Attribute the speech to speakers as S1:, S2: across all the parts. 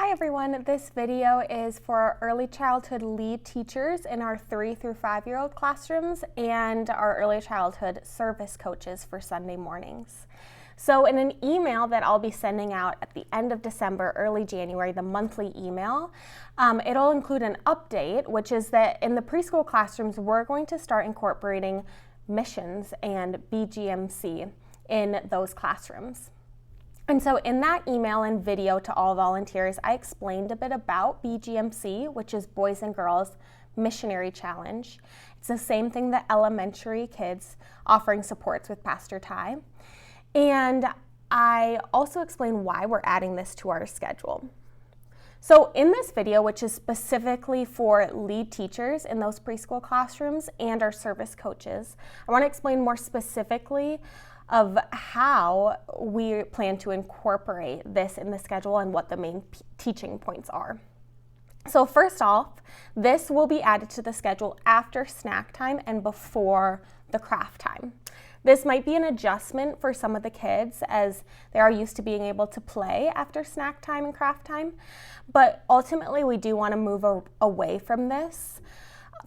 S1: Hi everyone, this video is for our early childhood lead teachers in our 3 through 5-year-old classrooms and our early childhood service coaches for Sunday mornings. So in an email that I'll be sending out at the end of December, early January, the monthly email, it'll include an update, which is that in the preschool classrooms, we're going to start incorporating missions and BGMC in those classrooms. And so in that email and video to all volunteers, I explained a bit about BGMC, which is Boys and Girls Missionary Challenge. It's the same thing that elementary kids offering supports with Pastor Ty. And I also explained why we're adding this to our schedule. So in this video, which is specifically for lead teachers in those preschool classrooms and our service coaches, I want to explain more specifically of how we plan to incorporate this in the schedule and what the main teaching points are. So first off, this will be added to the schedule after snack time and before the craft time. This might be an adjustment for some of the kids as they are used to being able to play after snack time and craft time, but ultimately we do want to move away from this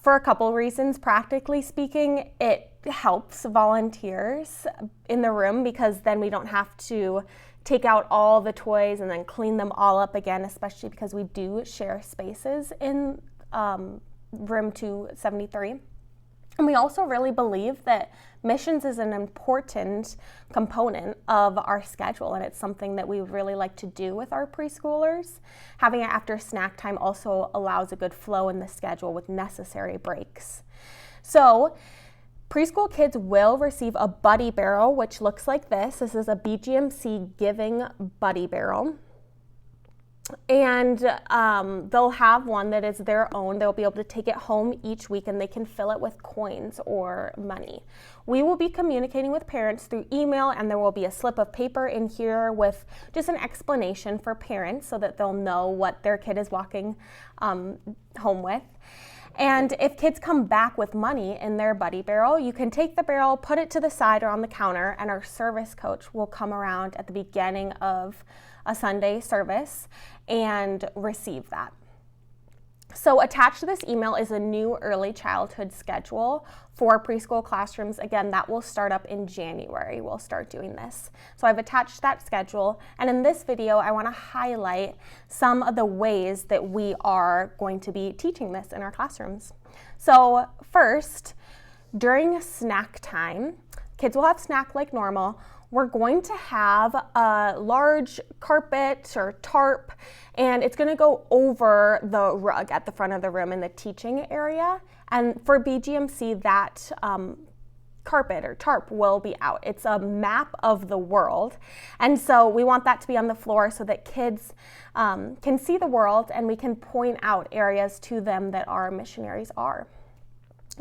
S1: for a couple reasons. Practically speaking, it helps volunteers in the room because then we don't have to take out all the toys and then clean them all up again, especially because we do share spaces in room 273. And we also really believe that missions is an important component of our schedule, and it's something that we really like to do with our preschoolers. Having it after snack time also allows a good flow in the schedule with necessary breaks. So preschool kids will receive a buddy barrel, which looks like this. This is a BGMC Giving Buddy Barrel. And they'll have one that is their own. They'll be able to take it home each week and they can fill it with coins or money. We will be communicating with parents through email, and there will be a slip of paper in here with just an explanation for parents so that they'll know what their kid is walking home with. And if kids come back with money in their buddy barrel, you can take the barrel, put it to the side or on the counter, and our service coach will come around at the beginning of a Sunday service and receive that. So attached to this email is a new early childhood schedule for preschool classrooms. Again, that will start up in January. We'll start doing this. So I've attached that schedule, and in this video, I want to highlight some of the ways that we are going to be teaching this in our classrooms. So first, during snack time, kids will have snack like normal. We're going to have a large carpet or tarp, and it's going to go over the rug at the front of the room in the teaching area. And for BGMC, that carpet or tarp will be out. It's a map of the world, and so we want that to be on the floor so that kids can see the world and we can point out areas to them that our missionaries are.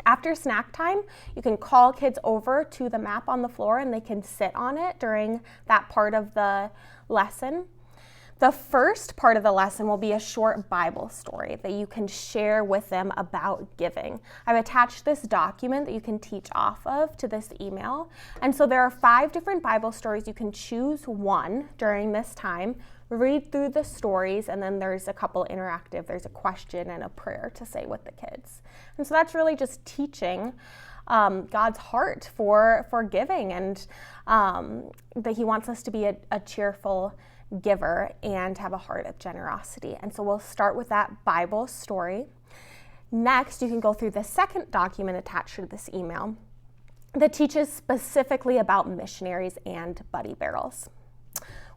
S1: After snack time, you can call kids over to the map on the floor and they can sit on it during that part of the lesson. The first part of the lesson will be a short Bible story that you can share with them about giving. I've attached this document that you can teach off of to this email. And so there are 5 different Bible stories. You can choose one during this time, read through the stories, and then there's a couple interactive. There's a question and a prayer to say with the kids. And so that's really just teaching God's heart for giving, and that He wants us to be a cheerful giver and have a heart of generosity. And so we'll start with that Bible story. Next, you can go through the second document attached to this email that teaches specifically about missionaries and buddy barrels.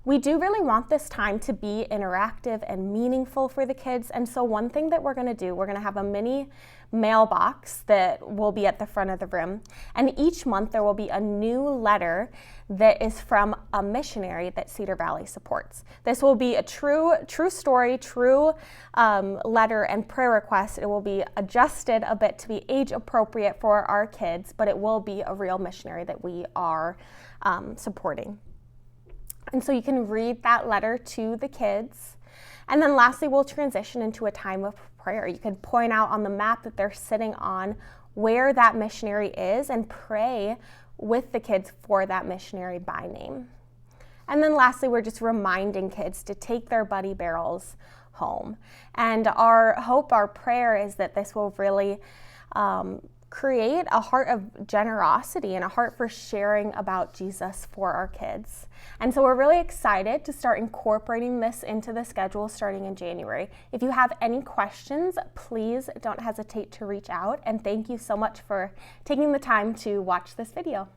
S1: We do really want this time to be interactive and meaningful for the kids, and so one thing that we're going to do, we're going to have a mini mailbox that will be at the front of the room, and each month there will be a new letter that is from a missionary that Cedar Valley supports. This will be a true story, true letter and prayer request. It will be adjusted a bit to be age appropriate for our kids, but it will be a real missionary that we are supporting. And so you can read that letter to the kids. And then lastly, we'll transition into a time of prayer. You can point out on the map that they're sitting on where that missionary is and pray with the kids for that missionary by name. And then lastly, we're just reminding kids to take their buddy barrels home. And our hope, our prayer is that this will really create a heart of generosity and a heart for sharing about Jesus for our kids. And so we're really excited to start incorporating this into the schedule starting in January. If you have any questions, please don't hesitate to reach out. And thank you so much for taking the time to watch this video.